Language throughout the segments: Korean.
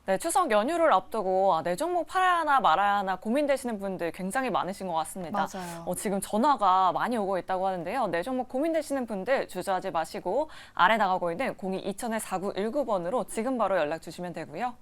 네, 추석 연휴를 앞두고 내 종목 팔아야 하나 말아야 하나 고민되시는 분들 굉장히 많으신 것 같습니다. 맞아요. 지금 전화가 많이 오고 있다고 하는데요. 내 종목 고민되시는 분들 주저하지 마시고 아래 나가고 있는 02-2000-4919번으로 지금 바로 연락 주시면 되고요.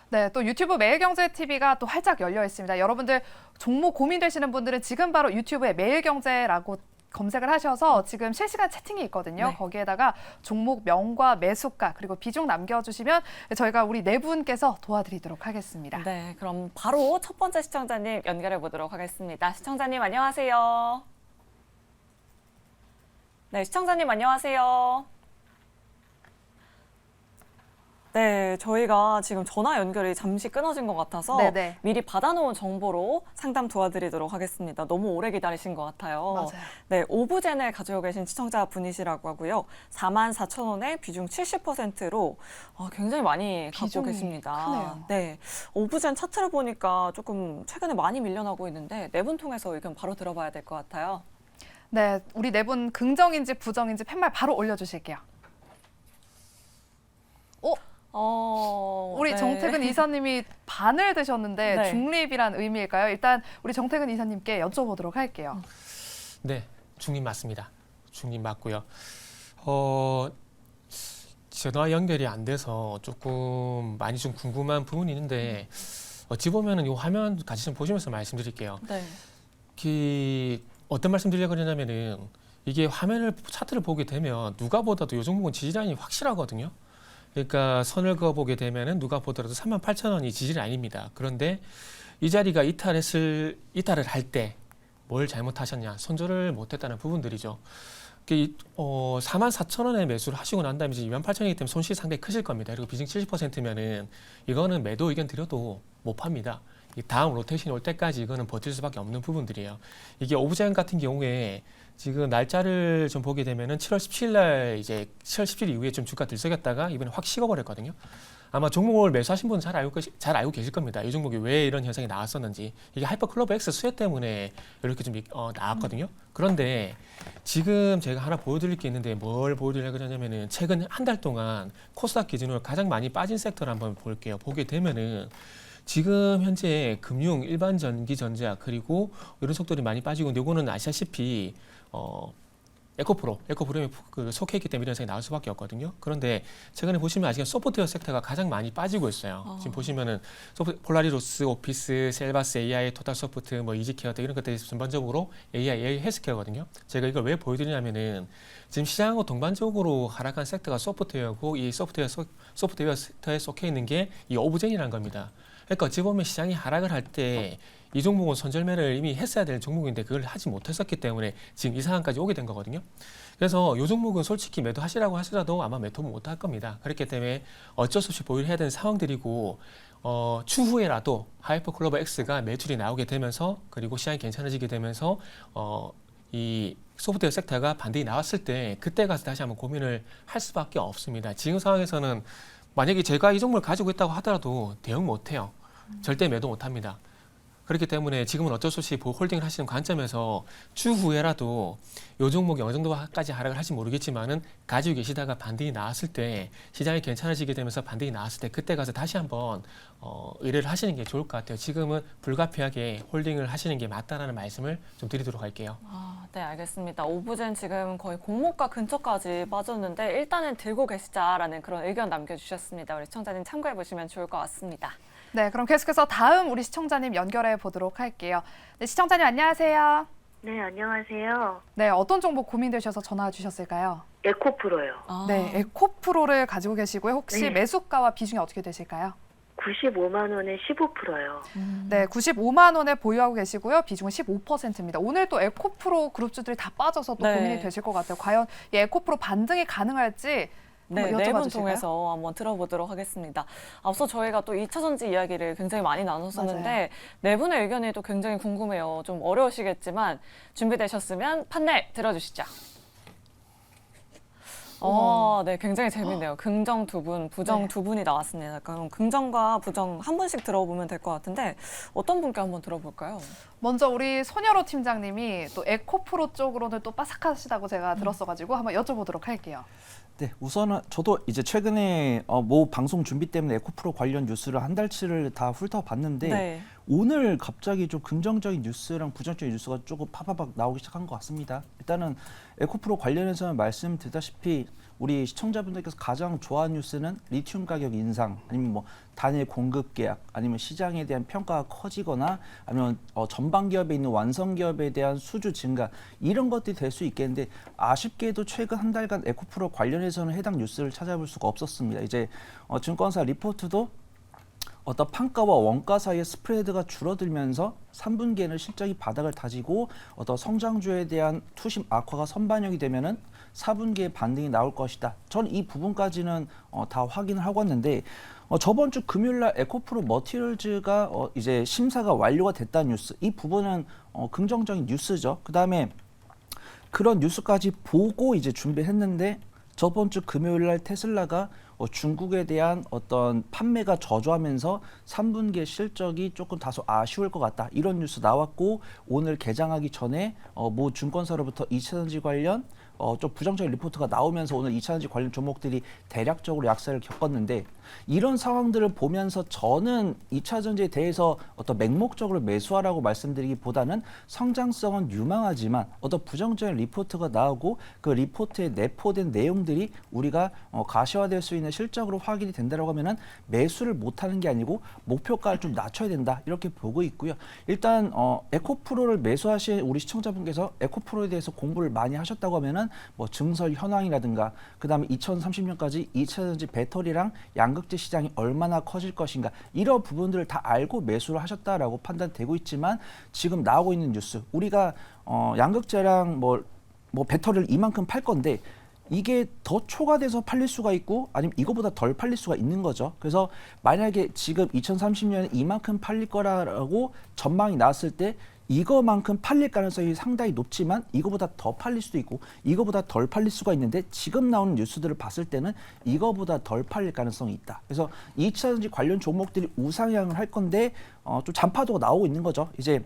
네, 또 유튜브 매일경제TV가 또 활짝 열려 있습니다. 여러분들 종목 고민되시는 분들은 지금 바로 유튜브에 매일경제라고 검색을 하셔서 지금 실시간 채팅이 있거든요. 네. 거기에다가 종목 명과 매수가 그리고 비중 남겨주시면 저희가 우리 네 분께서 도와드리도록 하겠습니다. 네, 그럼 바로 첫 번째 시청자님 연결해 보도록 하겠습니다. 시청자님 안녕하세요. 네, 시청자님 안녕하세요. 네, 저희가 지금 전화 연결이 잠시 끊어진 것 같아서 네네. 미리 받아놓은 정보로 상담 도와드리도록 하겠습니다. 너무 오래 기다리신 것 같아요. 맞아요. 네, 오브젠을 가지고 계신 시청자분이시라고 하고요. 44,000원에 비중 70%로 굉장히 많이 갖고 비중이 계십니다. 크네요. 네, 오브젠 차트를 보니까 조금 최근에 많이 밀려나고 있는데 네 분 통해서 의견 바로 들어봐야 될 것 같아요. 네, 우리 네 분 긍정인지 부정인지 팻말 바로 올려주실게요. 우리 네. 정태근 이사님이 반을 드셨는데 네. 중립이란 의미일까요? 일단 우리 정태근 이사님께 여쭤보도록 할게요. 네, 중립 맞습니다. 중립 맞고요. 전화 연결이 안 돼서 조금 많이 좀 궁금한 부분이 있는데 어찌 보면은 이 화면 같이 좀 보시면서 말씀드릴게요. 네. 어떤 말씀 드리려고 하냐면은 이게 화면을 차트를 보게 되면 누가 보다도 이 종목은 지지라인이 확실하거든요. 그러니까 선을 그어보게 되면은 누가 보더라도 38,000원이 지지라인입니다. 그런데 이 자리가 이탈을 할 때 뭘 잘못하셨냐, 손절을 못했다는 부분들이죠. 44,000원에 매수를 하시고 난 다음에 이제 28,000원이기 때문에 손실이 상당히 크실 겁니다. 그리고 비중 70%면은 이거는 매도 의견 드려도 못 팝니다. 이 다음 로테이션이 올 때까지 이거는 버틸 수밖에 없는 부분들이에요. 이게 오브젠 같은 경우에 지금 날짜를 좀 보게 되면은 7월 17일 날 이제 7월 17일 이후에 좀 주가 들썩였다가 이번에 확 식어버렸거든요. 아마 종목을 매수하신 분은 잘 알고 계실 겁니다. 이 종목이 왜 이런 현상이 나왔었는지. 이게 하이퍼클로버 X 수혜 때문에 이렇게 좀 나왔거든요. 그런데 지금 제가 하나 보여드릴 게 있는데 뭘 보여드리려고 하냐면은 최근 한 달 동안 코스닥 기준으로 가장 많이 빠진 섹터를 한번 볼게요. 보게 되면은 지금 현재 금융, 일반 전기, 전자 그리고 이런 속도들이 많이 빠지고 요거는 아시다시피 에코프로에 속해 있기 때문에 이런 현상이 나올 수밖에 없거든요. 그런데 최근에 보시면 아직 소프트웨어 섹터가 가장 많이 빠지고 있어요. 지금 보시면은 폴라리로스, 오피스, 셀바스, AI, 토탈소프트, 이지케어 이런 것들이 전반적으로 AI 헬스케어거든요. 제가 이걸 왜 보여드리냐면은 지금 시장하고 동반적으로 하락한 섹터가 소프트웨어고 이 소프트웨어 섹터에 속해 있는 게 이 오브젠이라는 겁니다. 그러니까 어찌 보면 시장이 하락을 할 때 이 종목은 손절매를 이미 했어야 될 종목인데 그걸 하지 못했었기 때문에 지금 이 상황까지 오게 된 거거든요. 그래서 이 종목은 솔직히 매도하시라고 하시더라도 아마 매도 못 할 겁니다. 그렇기 때문에 어쩔 수 없이 보유를 해야 되는 상황들이고 추후에라도 하이퍼클로버 X가 매출이 나오게 되면서 그리고 시장이 괜찮아지게 되면서 이 소프트웨어 섹터가 반등이 나왔을 때 그때 가서 다시 한번 고민을 할 수밖에 없습니다. 지금 상황에서는 만약에 제가 이 종목을 가지고 있다고 하더라도 대응 못해요. 절대 매도 못합니다. 그렇기 때문에 지금은 어쩔 수 없이 홀딩을 하시는 관점에서 추후에라도 이 종목이 어느 정도까지 하락을 할지 모르겠지만은 가지고 계시다가 반등이 나왔을 때 시장이 괜찮아지게 되면서 반등이 나왔을 때 그때 가서 다시 한번 의뢰를 하시는 게 좋을 것 같아요. 지금은 불가피하게 홀딩을 하시는 게 맞다라는 말씀을 좀 드리도록 할게요. 네, 알겠습니다. 오브젠 지금 거의 공모가 근처까지 빠졌는데 일단은 들고 계시자라는 그런 의견 남겨주셨습니다. 우리 시청자님 참고해 보시면 좋을 것 같습니다. 네, 그럼 계속해서 다음 우리 시청자님 연결해 보도록 할게요. 네, 시청자님 안녕하세요. 네, 안녕하세요. 네, 어떤 정보 고민되셔서 전화 주셨을까요? 에코프로요. 네, 에코프로를 가지고 계시고요. 혹시 네. 매수가와 비중이 어떻게 되실까요? 95만 원에 15%요. 네, 95만 원에 보유하고 계시고요. 비중은 15%입니다. 오늘 또 에코프로 그룹주들이 다 빠져서 또 네. 고민이 되실 것 같아요. 과연 이 에코프로 반등이 가능할지 네, 한번 네 여쭤봐 분 주실까요? 통해서 한번 들어보도록 하겠습니다. 앞서 저희가 또 2차전지 이야기를 굉장히 많이 나눴었는데 맞아요. 네 분의 의견이 또 굉장히 궁금해요. 좀 어려우시겠지만 준비되셨으면 판넬 들어주시죠. 네, 굉장히 재밌네요. 긍정 두 분, 부정 네. 두 분이 나왔습니다. 그럼 긍정과 부정 한 분씩 들어보면 될 것 같은데 어떤 분께 한번 들어볼까요? 먼저 우리 손여로 팀장님이 또 에코프로 쪽으로는 또 빠삭하시다고 제가 들었어가지고 한번 여쭤보도록 할게요. 네, 우선은 저도 이제 최근에 모 방송 준비 때문에 에코프로 관련 뉴스를 한 달치를 다 훑어봤는데 네. 오늘 갑자기 좀 긍정적인 뉴스랑 부정적인 뉴스가 조금 파파박 나오기 시작한 것 같습니다. 일단은 에코프로 관련해서는 말씀드렸다시피 우리 시청자분들께서 가장 좋아하는 뉴스는 리튬 가격 인상, 아니면 뭐 단일 공급 계약, 아니면 시장에 대한 평가가 커지거나, 아니면 전방 기업에 있는 완성 기업에 대한 수주 증가, 이런 것들이 될 수 있겠는데 아쉽게도 최근 한 달간 에코프로 관련해서는 해당 뉴스를 찾아볼 수가 없었습니다. 이제 증권사 리포트도 어떤 판가와 원가 사이의 스프레드가 줄어들면서 3분기에는 실적이 바닥을 다지고 어떤 성장주에 대한 투심 악화가 선반영이 되면은 4분기에 반등이 나올 것이다. 저는 이 부분까지는 다 확인을 하고 왔는데 저번 주 금요일날 에코프로 머티리얼즈가 이제 심사가 완료가 됐다는 뉴스, 이 부분은 긍정적인 뉴스죠. 그 다음에 그런 뉴스까지 보고 이제 준비했는데 저번 주 금요일날 테슬라가 중국에 대한 어떤 판매가 저조하면서 3분기의 실적이 조금 다소 아쉬울 것 같다, 이런 뉴스 나왔고, 오늘 개장하기 전에 모 증권사로부터 2차전지 관련 좀 부정적인 리포트가 나오면서 오늘 2차전지 관련 종목들이 대략적으로 약세를 겪었는데, 이런 상황들을 보면서 저는 2차전지에 대해서 어떤 맹목적으로 매수하라고 말씀드리기보다는 성장성은 유망하지만 어떤 부정적인 리포트가 나오고 그 리포트에 내포된 내용들이 우리가 가시화될 수 있는 실적으로 확인이 된다고 하면은 매수를 못하는 게 아니고 목표가를 좀 낮춰야 된다, 이렇게 보고 있고요. 일단 에코프로를 매수하신 우리 시청자분께서 에코프로에 대해서 공부를 많이 하셨다고 하면은 뭐 증설 현황이라든가, 그 다음에 2030년까지 2차전지 배터리랑 양극재 시장이 얼마나 커질 것인가, 이런 부분들을 다 알고 매수를 하셨다라고 판단되고 있지만, 지금 나오고 있는 뉴스, 우리가 양극재랑 뭐 배터리를 이만큼 팔 건데 이게 더 초과돼서 팔릴 수가 있고 아니면 이거보다 덜 팔릴 수가 있는 거죠. 그래서 만약에 지금 2030년에 이만큼 팔릴 거라고 전망이 나왔을 때 이거만큼 팔릴 가능성이 상당히 높지만 이거보다 더 팔릴 수도 있고 이거보다 덜 팔릴 수가 있는데, 지금 나오는 뉴스들을 봤을 때는 이거보다 덜 팔릴 가능성이 있다. 그래서 2차전지 관련 종목들이 우상향을 할 건데 좀 잔파도가 나오고 있는 거죠. 이제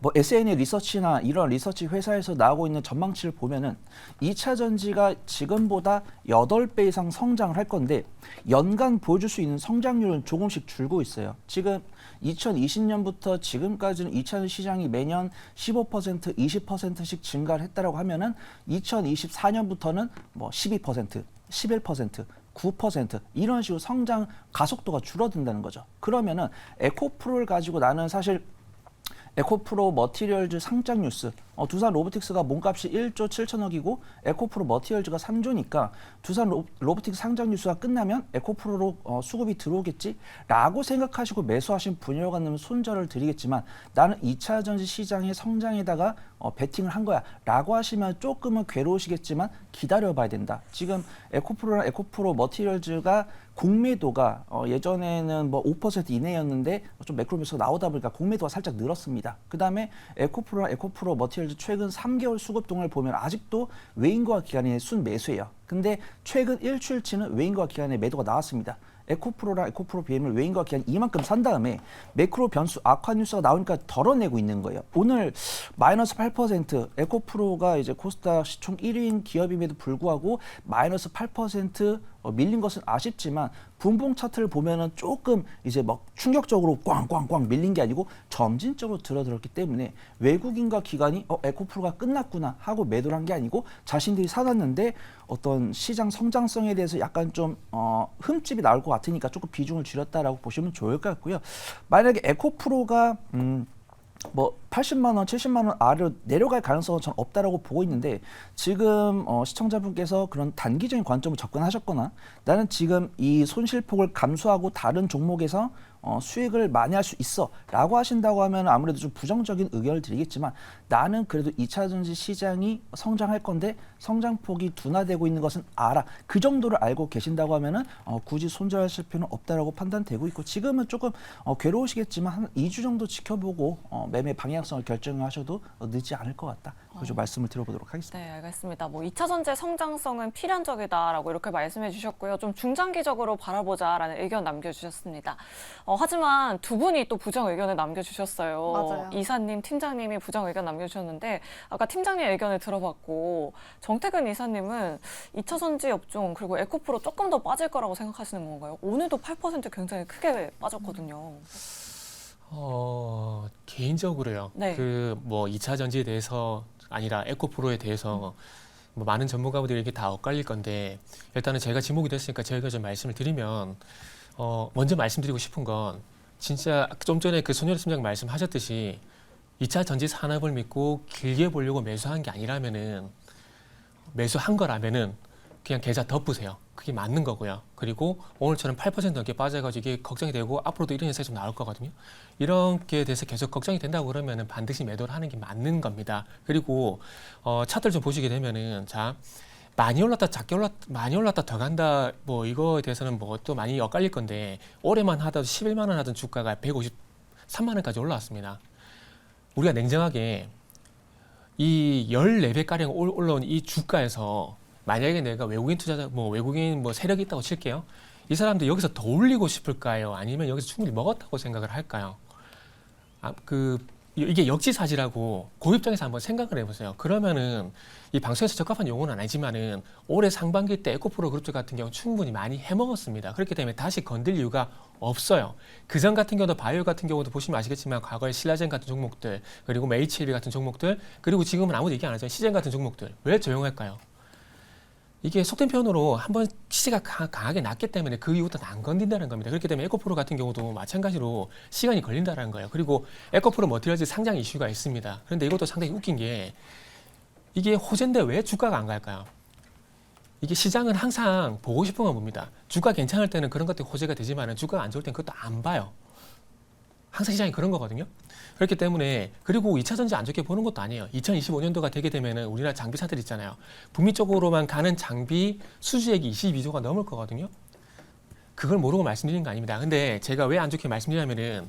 뭐 SNA 리서치나 이런 리서치 회사에서 나오고 있는 전망치를 보면은 2차 전지가 지금보다 8배 이상 성장을 할 건데 연간 보여줄 수 있는 성장률은 조금씩 줄고 있어요. 지금 2020년부터 지금까지는 2차 시장이 매년 15%, 20%씩 증가를 했다라고 하면은 2024년부터는 뭐 12%, 11%, 9% 이런 식으로 성장 가속도가 줄어든다는 거죠. 그러면은 에코프로를 가지고 나는 사실 에코프로 머티리얼즈 상장 뉴스, 두산 로보틱스가 몸값이 1조 7천억이고 에코프로 머티리얼즈가 3조니까 두산 로보틱스 상장 뉴스가 끝나면 에코프로로 수급이 들어오겠지라고 생각하시고 매수하신 분야가 있다면 손절을 드리겠지만, 나는 2차 전지 시장의 성장에다가 베팅을 한 거야 라고 하시면 조금은 괴로우시겠지만 기다려봐야 된다. 지금 에코프로랑 에코프로 머티리얼즈가 공매도가 예전에는 뭐 5% 이내였는데 좀 매크로 뉴스가 나오다 보니까 공매도가 살짝 늘었습니다. 그 다음에 에코프로랑 에코프로 머티리얼즈 최근 3개월 수급 동안을 보면 아직도 외인과 기관의 순매수예요. 근데 최근 일주일치는 외인과 기관의 매도가 나왔습니다. 에코프로랑 에코프로 BM을 외인과 기관이 이만큼 산 다음에 매크로 변수 악화 뉴스가 나오니까 덜어내고 있는 거예요. 오늘 마이너스 8%, 에코프로가 이제 코스닥 시총 1위인 기업임에도 불구하고 마이너스 8% 밀린 것은 아쉽지만 분봉 차트를 보면은 조금 이제 막 충격적으로 꽝꽝꽝 밀린 게 아니고 점진적으로 들어들었기 때문에 외국인과 기관이 에코프로가 끝났구나 하고 매도를 한 게 아니고 자신들이 사놨는데 어떤 시장 성장성에 대해서 약간 좀 흠집이 나올 것 같으니까 조금 비중을 줄였다라고 보시면 좋을 것 같고요. 만약에 에코프로가 뭐 80만 원, 70만 원 아래로 내려갈 가능성은 전 없다라고 보고 있는데, 지금 시청자분께서 그런 단기적인 관점을 접근하셨거나 나는 지금 이 손실폭을 감수하고 다른 종목에서 수익을 많이 할 수 있어 라고 하신다고 하면 아무래도 좀 부정적인 의견을 드리겠지만, 나는 그래도 2차 전지 시장이 성장할 건데 성장폭이 둔화되고 있는 것은 알아, 그 정도를 알고 계신다고 하면은 굳이 손절하실 필요는 없다라고 판단되고 있고, 지금은 조금 괴로우시겠지만 한 2주 정도 지켜보고 매매 방향성을 결정하셔도 늦지 않을 것 같다. 그래서 말씀을 드려보도록 하겠습니다. 네, 알겠습니다. 뭐 2차 전지 성장성은 필연적이다라고 이렇게 말씀해 주셨고요. 좀 중장기적으로 바라보자라는 의견 남겨주셨습니다. 하지만 두 분이 또 부정 의견을 남겨주셨어요. 맞아요. 이사님, 팀장님이 부정 의견 남겨주셨는데 아까 팀장님 의견을 들어봤고 정태근 이사님은 2차 전지 업종 그리고 에코프로 조금 더 빠질 거라고 생각하시는 건가요? 오늘도 8% 굉장히 크게 빠졌거든요. 개인적으로요. 네. 그 뭐 2차 전지에 대해서 아니라 에코프로에 대해서 뭐 많은 전문가분들이 이게 다 엇갈릴 건데 일단은 제가 지목이 됐으니까 제가 좀 말씀을 드리면 먼저 말씀드리고 싶은 건 진짜 좀 전에 그 손현희 팀장 말씀하셨듯이 2차 전지 산업을 믿고 길게 보려고 매수한 게 아니라면은 매수한 거라면은 그냥 계좌 덮으세요. 그게 맞는 거고요. 그리고 오늘처럼 8% 넘게 빠져가지고 이게 걱정이 되고 앞으로도 이런 현상이 좀 나올 거거든요. 이런 게 대해서 계속 걱정이 된다고 그러면은 반드시 매도를 하는 게 맞는 겁니다. 그리고 차트를 좀 보시게 되면은 자 많이 올랐다 작게 올랐다 많이 올랐다 더 간다 뭐 이거에 대해서는 뭐 또 많이 엇갈릴 건데 올해만 하더라도 11만 원 하던 주가가 153만 원까지 올라왔습니다. 우리가 냉정하게 이 14배가량 올라온 이 주가에서 만약에 내가 외국인 투자자, 외국인 세력이 있다고 칠게요. 이 사람들 여기서 더 올리고 싶을까요? 아니면 여기서 충분히 먹었다고 생각을 할까요? 이게 역지사지라고 그 입장에서 한번 생각을 해보세요. 그러면은 이 방송에서 적합한 용어는 아니지만은 올해 상반기 때 에코프로 그룹 같은 경우 충분히 많이 해먹었습니다. 그렇기 때문에 다시 건들 이유가 없어요. 그전 같은 경우도 바이오 같은 경우도 보시면 아시겠지만 과거에 신라젠 같은 종목들 그리고 HLB 같은 종목들 그리고 지금은 아무도 얘기 안 하죠. 시젠 같은 종목들 왜 조용할까요? 이게 속된 표현으로 한번 시세가 강하게 났기 때문에 그 이후부터는 안 건든다는 겁니다. 그렇기 때문에 에코프로 같은 경우도 마찬가지로 시간이 걸린다는 거예요. 그리고 에코프로 머티리얼즈 상장 이슈가 있습니다. 그런데 이것도 상당히 웃긴 게 이게 호재인데 왜 주가가 안 갈까요? 이게 시장은 항상 보고 싶은 건 봅니다. 주가 괜찮을 때는 그런 것들이 호재가 되지만 주가가 안 좋을 때는 그것도 안 봐요. 항상 시장이 그런 거거든요. 그렇기 때문에 그리고 2차 전지 안 좋게 보는 것도 아니에요. 2025년도가 되게 되면은 우리나라 장비사들 있잖아요. 북미 쪽으로만 가는 장비 수주액이 22조가 넘을 거거든요. 그걸 모르고 말씀드리는 거 아닙니다. 근데 제가 왜 안 좋게 말씀드리냐면은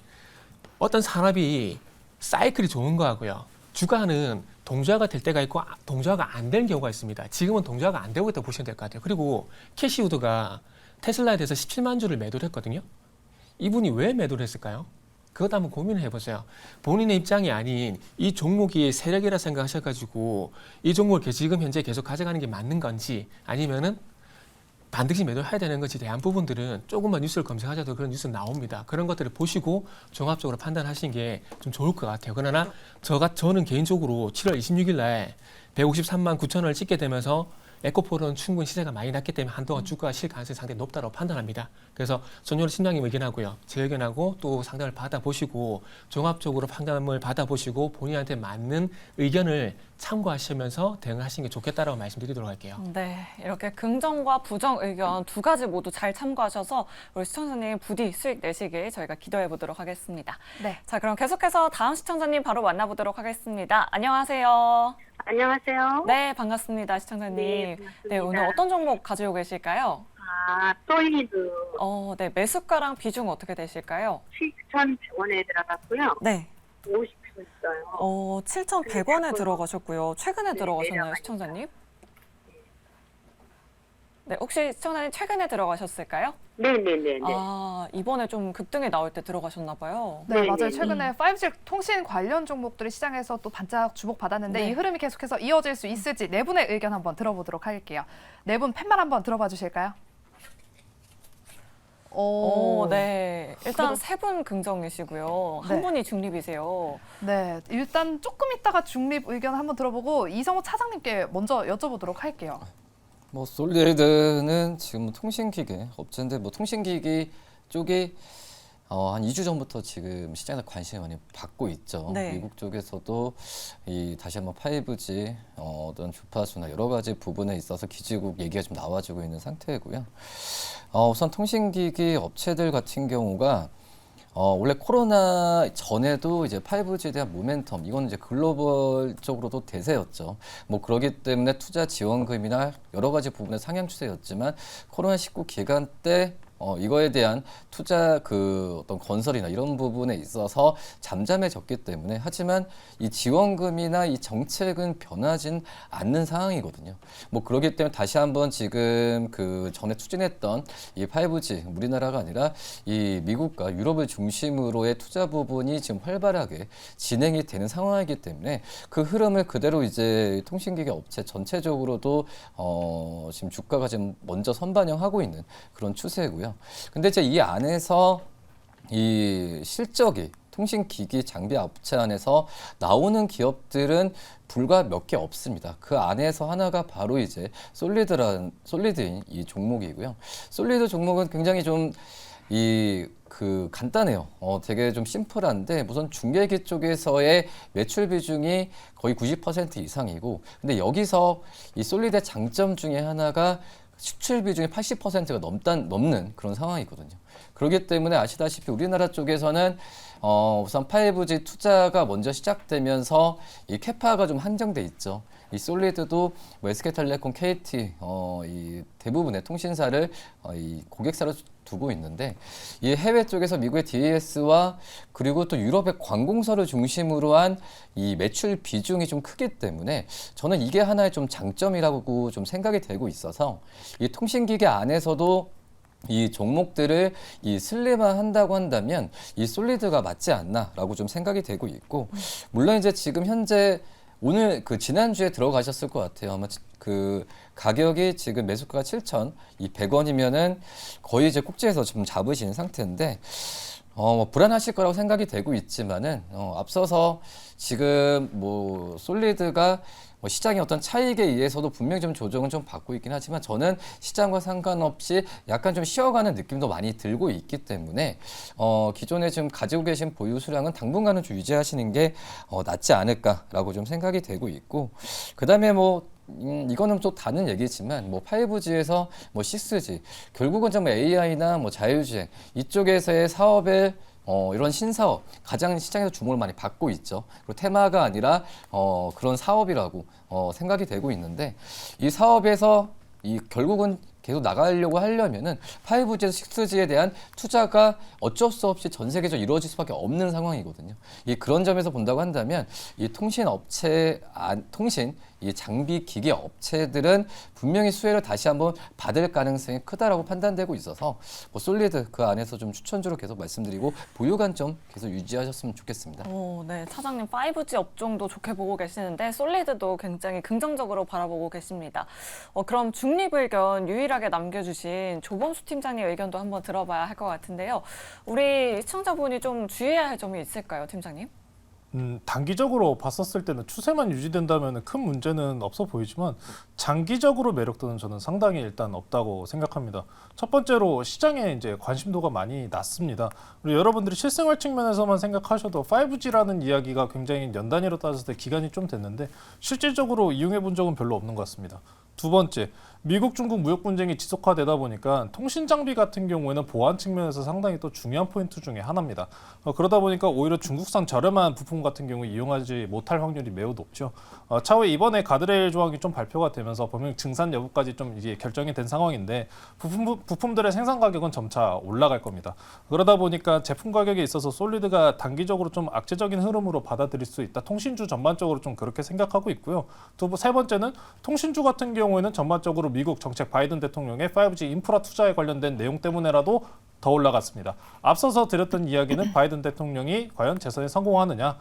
어떤 산업이 사이클이 좋은 거하고요. 주가는 동조화가 될 때가 있고 동조화가 안 되는 경우가 있습니다. 지금은 동조화가 안 되고 있다고 보시면 될 것 같아요. 그리고 캐시우드가 테슬라에 대해서 17만 주를 매도를 했거든요. 이분이 왜 매도를 했을까요? 그것도 한번 고민을 해보세요. 본인의 입장이 아닌 이 종목이 세력이라 생각하셔가지고 이 종목을 지금 현재 계속 가져가는 게 맞는 건지 아니면은 반드시 매도해야 되는 것에 대한 부분들은 조금만 뉴스를 검색하셔도 그런 뉴스 나옵니다. 그런 것들을 보시고 종합적으로 판단하시는 게 좀 좋을 것 같아요. 그러나 저는 개인적으로 7월 26일 날 153만 9천 원을 찍게 되면서 에코프로는 충분히 시세가 많이 났기 때문에 한동안 주가가 실 가능성이 상당히 높다고 판단합니다. 그래서 손요리 팀장님 의견하고요. 제 의견하고 또 상담을 받아보시고 종합적으로 판단을 받아보시고 본인한테 맞는 의견을 참고하시면서 대응을 하시는 게 좋겠다라고 말씀드리도록 할게요. 네, 이렇게 긍정과 부정 의견 두 가지 모두 잘 참고하셔서 우리 시청자님 부디 수익 내시길 저희가 기도해 보도록 하겠습니다. 네. 자, 그럼 계속해서 다음 시청자님 바로 만나보도록 하겠습니다. 안녕하세요. 안녕하세요. 네, 반갑습니다, 시청자님. 네, 반갑습니다. 네, 오늘 어떤 종목 가지고 계실까요? 솔리드 네, 매수가랑 비중 어떻게 되실까요? 7,100원에 들어갔고요. 네, 50% 있어요. 7,100원에 들어가셨고요. 최근에 네, 들어가셨나요, 내려가니까. 시청자님? 네, 혹시 시청자님 최근에 들어가셨을까요? 네네네. 이번에 좀 급등이 나올 때 들어가셨나 봐요. 네, 네, 맞아요. 네. 최근에 5G 통신 관련 종목들이 시장에서 또 반짝 주목받았는데 네. 이 흐름이 계속해서 이어질 수 있을지 네 분의 의견 한번 들어보도록 할게요. 네 분 팻말 한번 들어봐 주실까요? 네. 일단 세 분 긍정이시고요. 한 네. 분이 중립이세요. 네, 일단 조금 있다가 중립 의견 한번 들어보고 이성호 차장님께 먼저 여쭤보도록 할게요. 솔리드는 지금 통신기계 업체인데 통신기기 쪽이 한 2주 전부터 지금 시장에서 관심을 많이 받고 있죠. 네. 미국 쪽에서도 다시 한번 5G 어떤 주파수나 여러 가지 부분에 있어서 기지국 얘기가 좀 나와주고 있는 상태고요. 우선 통신기기 업체들 같은 경우가 원래 코로나 전에도 이제 5G에 대한 모멘텀, 이건 이제 글로벌적으로도 대세였죠. 그러기 때문에 투자 지원금이나 여러 가지 부분의 상향 추세였지만 코로나19 기간 때 이거에 대한 투자 어떤 건설이나 이런 부분에 있어서 잠잠해졌기 때문에 하지만 이 지원금이나 이 정책은 변하진 않는 상황이거든요. 뭐 그렇기 때문에 다시 한번 지금 전에 추진했던 이 5G 우리나라가 아니라 이 미국과 유럽을 중심으로의 투자 부분이 지금 활발하게 진행이 되는 상황이기 때문에 그 흐름을 그대로 이제 통신기계 업체 전체적으로도 지금 주가가 지금 먼저 선반영하고 있는 그런 추세고요. 근데 이제 이 안에서 이 실적이 통신기기 장비 업체 안에서 나오는 기업들은 불과 몇 개 없습니다. 그 안에서 하나가 바로 이제 솔리드인 이 종목이고요. 솔리드 종목은 굉장히 좀 간단해요. 되게 좀 심플한데 우선 중계기 쪽에서의 매출 비중이 거의 90% 이상이고, 근데 여기서 이 솔리드의 장점 중에 하나가 수출 비중이 80%가 넘는 그런 상황이거든요. 그렇기 때문에 아시다시피 우리나라 쪽에서는 우선 5G 투자가 먼저 시작되면서 이 캐파가 좀 한정돼 있죠. 이 솔리드도 SK텔레콤, KT 이 대부분의 통신사를 이 고객사로 두고 있는데, 이 해외 쪽에서 미국의 DAS와 그리고 또 유럽의 관공서를 중심으로 한 이 매출 비중이 좀 크기 때문에 저는 이게 하나의 좀 장점이라고 좀 생각이 되고 있어서 이 통신기계 안에서도 이 종목들을 이 슬림화한다고 한다면 이 솔리드가 맞지 않나라고 좀 생각이 되고 있고, 물론 이제 지금 현재 오늘 지난주에 들어가셨을 것 같아요. 아마 가격이 지금 매수가가 7,200원이면은 거의 이제 꼭지에서 좀 잡으신 상태인데, 불안하실 거라고 생각이 되고 있지만은, 앞서서 지금 솔리드가 시장의 어떤 차익에 의해서도 분명히 좀 조정은 좀 받고 있긴 하지만 저는 시장과 상관없이 약간 좀 쉬어가는 느낌도 많이 들고 있기 때문에 기존에 지금 가지고 계신 보유 수량은 당분간은 좀 유지하시는 게 낫지 않을까라고 좀 생각이 되고 있고, 그다음에 이거는 또 다른 얘기지만 5G에서 6G 결국은 정말 AI나 자율주행 이쪽에서의 사업을 이런 신사업 가장 시장에서 주목을 많이 받고 있죠. 그리고 테마가 아니라 그런 사업이라고 생각이 되고 있는데, 이 사업에서 결국은 계속 나가려고 하려면은 5G에서 6G에 대한 투자가 어쩔 수 없이 전 세계적으로 이루어질 수밖에 없는 상황이거든요. 그런 점에서 본다고 한다면 이 이 장비 기계 업체들은 분명히 수혜를 다시 한번 받을 가능성이 크다라고 판단되고 있어서 솔리드 그 안에서 좀 추천주로 계속 말씀드리고 보유 관점 계속 유지하셨으면 좋겠습니다. 네, 차장님 5G 업종도 좋게 보고 계시는데 솔리드도 굉장히 긍정적으로 바라보고 계십니다. 그럼 중립 의견 유일하게 남겨주신 조범수 팀장님 의견도 한번 들어봐야 할 것 같은데요. 우리 시청자분이 좀 주의해야 할 점이 있을까요, 팀장님? 단기적으로 봤었을 때는 추세만 유지된다면 큰 문제는 없어 보이지만 장기적으로 매력도는 저는 상당히 일단 없다고 생각합니다. 첫 번째로 시장에 이제 관심도가 많이 낮습니다. 그리고 여러분들이 실생활 측면에서만 생각하셔도 5G라는 이야기가 굉장히 연 단위로 따졌을 때 기간이 좀 됐는데 실질적으로 이용해 본 적은 별로 없는 것 같습니다. 두 번째, 미국, 중국 무역 분쟁이 지속화되다 보니까 통신 장비 같은 경우에는 보안 측면에서 상당히 또 중요한 포인트 중에 하나입니다. 그러다 보니까 오히려 중국산 저렴한 부품 같은 경우 이용하지 못할 확률이 매우 높죠. 차후에 이번에 가드레일 조항이 좀 발표가 되면서 범용 증산 여부까지 좀 이제 결정이 된 상황인데 부품들의 생산 가격은 점차 올라갈 겁니다. 그러다 보니까 제품 가격에 있어서 솔리드가 단기적으로 좀 악재적인 흐름으로 받아들일 수 있다. 통신주 전반적으로 좀 그렇게 생각하고 있고요. 세 번째는 통신주 같은 경우에는 전반적으로 미국 정책 바이든 대통령의 5G 인프라 투자에 관련된 내용 때문에라도 더 올라갔습니다. 앞서서 드렸던 이야기는 바이든 대통령이 과연 재선에 성공하느냐,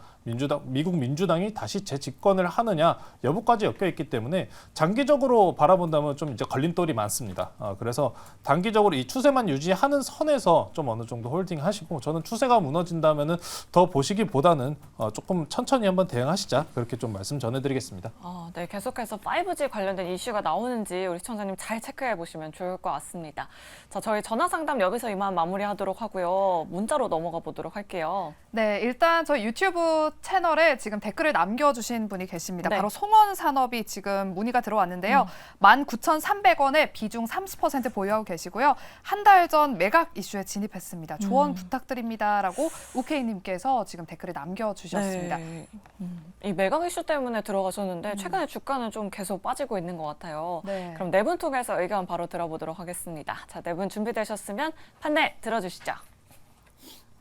미국 민주당이 다시 재집권을 하느냐 여부까지 엮여 있기 때문에 장기적으로 바라본다면 좀 이제 걸림돌이 많습니다. 그래서 단기적으로 이 추세만 유지하는 선에서 좀 어느 정도 홀딩하시고, 저는 추세가 무너진다면은 더 보시기보다는 조금 천천히 한번 대응하시자, 그렇게 좀 말씀 전해드리겠습니다. 네, 계속해서 5G 관련된 이슈가 나오는지 우리 시청자님 잘 체크해 보시면 좋을 것 같습니다. 자, 저희 전화 상담 여기서 이만 일단 마무리하도록 하고요. 문자로 넘어가 보도록 할게요. 네, 일단 저희 유튜브 채널에 지금 댓글을 남겨주신 분이 계십니다. 네. 바로 송원산업이 지금 문의가 들어왔는데요. 19,300원에 비중 30% 보유하고 계시고요. 한 달 전 매각 이슈에 진입했습니다. 조언 부탁드립니다라고 우케이님께서 지금 댓글을 남겨주셨습니다. 네. 이 매각 이슈 때문에 들어가셨는데 최근에 주가는 좀 계속 빠지고 있는 것 같아요. 네. 그럼 네 분 통해서 의견 바로 들어보도록 하겠습니다. 자, 네 분 준비되셨으면 판넬 들어주시죠.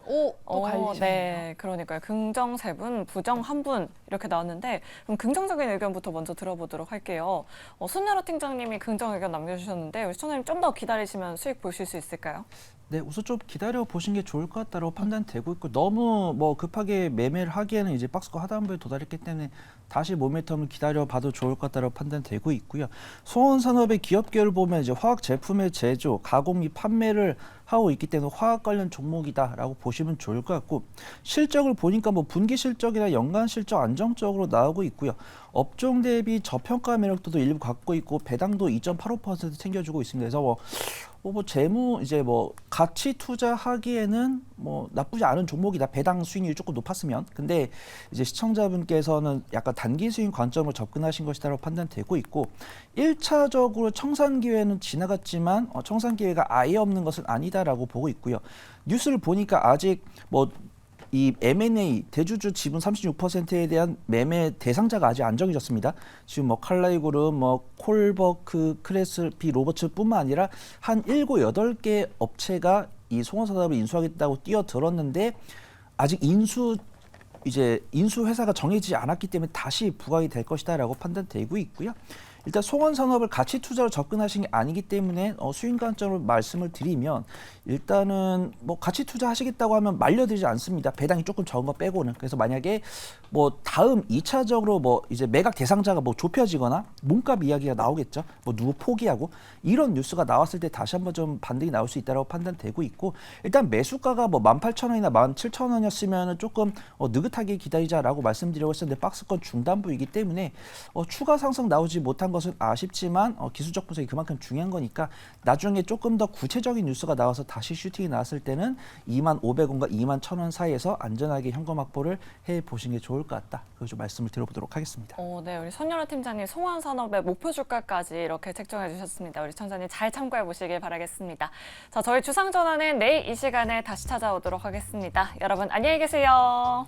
오, 또 갈리셨네요. 네, 그러니까요. 긍정 3분, 부정 1분 이렇게 나왔는데 그럼 긍정적인 의견부터 먼저 들어보도록 할게요. 손여라 팀장님이 긍정 의견 남겨주셨는데 우리 시청자님 좀 더 기다리시면 수익 보실 수 있을까요? 네, 우선 좀 기다려 보신 게 좋을 것 같다고 판단되고 있고 너무 뭐 급하게 매매를 하기에는 이제 박스권 하단부에 도달했기 때문에 다시 모멘텀을 기다려 봐도 좋을 것 같다고 판단되고 있고요. 송원산업의 기업계를 보면 이제 화학 제품의 제조, 가공 및 판매를 하고 있기 때문에 화학 관련 종목이다라고 보시면 좋을 것 같고 실적을 보니까 뭐 분기 실적이나 연간 실적 안정적으로 나오고 있고요. 업종 대비 저평가 매력도도 일부 갖고 있고 배당도 2.85% 챙겨주고 있습니다. 그래서 뭐 재무 이제 뭐 가치 투자하기에는 뭐 나쁘지 않은 종목이다. 배당 수익률이 조금 높았으면. 근데 이제 시청자분께서는 약간 단기 수익 관점으로 접근하신 것이다라고 판단되고 있고 1차적으로 청산 기회는 지나갔지만 청산 기회가 아예 없는 것은 아니다라고 보고 있고요. 뉴스를 보니까 아직 뭐 이 M&A 대주주 지분 36%에 대한 매매 대상자가 아직 안 정해졌습니다. 지금 뭐 칼라이그룹, 뭐 콜버크, 크레스피 로버츠뿐만 아니라 한 7, 8개 업체가 이 송원산업을 인수하겠다고 뛰어들었는데 아직 인수 회사가 정해지지 않았기 때문에 다시 부각이 될 것이다라고 판단되고 있고요. 일단 송원산업을 가치 투자로 접근하신 게 아니기 때문에 수익 관점으로 말씀을 드리면 일단은 뭐 가치 투자하시겠다고 하면 말려들지 않습니다. 배당이 조금 적은 거 빼고는. 그래서 만약에 뭐 다음 2차적으로 뭐 이제 매각 대상자가 뭐 좁혀지거나 몸값 이야기가 나오겠죠. 뭐 누구 포기하고 이런 뉴스가 나왔을 때 다시 한번 좀 반등이 나올 수 있다고 판단되고 있고 일단 매수가가 뭐 18,000원이나 17,000원이었으면 조금 느긋하게 기다리자라고 말씀드리고 있었는데 박스권 중단부이기 때문에 추가 상승 나오지 못한 것은 아쉽지만 기술적 분석이 그만큼 중요한 거니까 나중에 조금 더 구체적인 뉴스가 나와서 다시 슈팅이 나왔을 때는 25,000원과 21,000원 사이에서 안전하게 현금 확보를 해보시는 게 좋을 것 같다. 그걸 좀 말씀을 드려보도록 하겠습니다. 네, 우리 손여라 팀장님 송원산업의 목표 주가까지 이렇게 책정해 주셨습니다. 우리 시청자님 잘 참고해 보시길 바라겠습니다. 자, 저희 주상전환은 내일 이 시간에 다시 찾아오도록 하겠습니다. 여러분 안녕히 계세요.